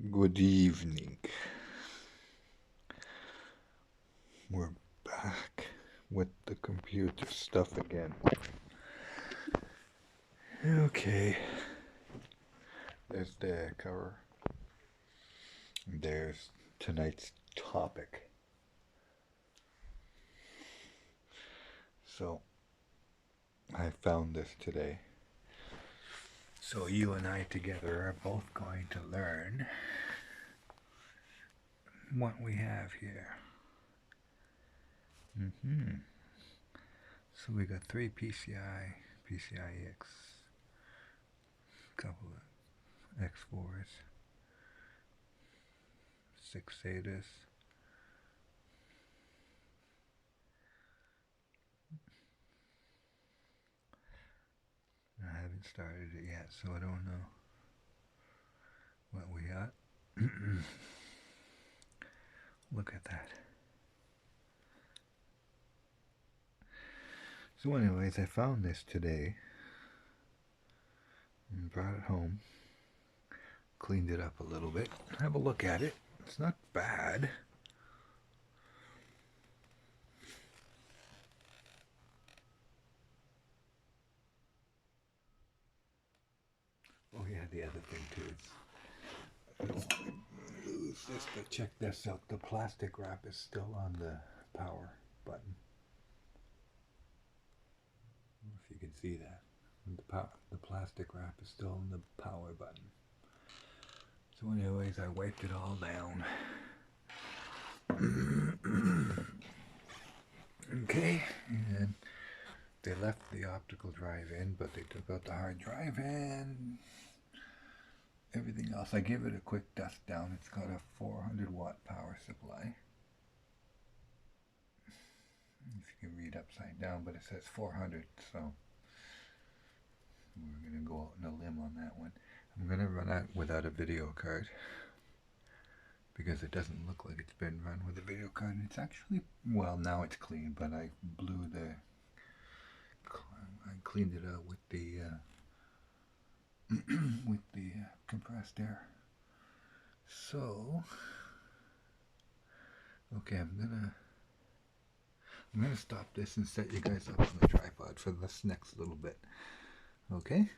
Good evening. We're back with the computer stuff again. Okay. There's the cover. There's tonight's topic. So, I found this today. So you and I together are both going to learn what we have here. So we got 3 PCI, PCIe, couple of X4s, 6 SATAs, I haven't started it yet, so I don't know what we got. Look at that. So anyways, I found this today and brought it home, cleaned it up a little bit. Have a look at it. It's not bad. Oh yeah, the other thing too is, lose this, but check this out. The plastic wrap is still on the power button. I don't know if you can see that. The plastic wrap is still on the power button. So anyways, I wiped it all down. Okay, and they left the optical drive in, but they took out the hard drive and everything else. I gave it a quick dust down. It's got a 400-watt power supply. If you can read upside down, but it says 400, so we're going to go out on a limb on that one. I'm going to run it without a video card because it doesn't look like it's been run with a video card. It's actually, well, now it's clean, but I cleaned it out with the compressed air. So, okay, I'm gonna stop this and set you guys up on the tripod for this next little bit. Okay?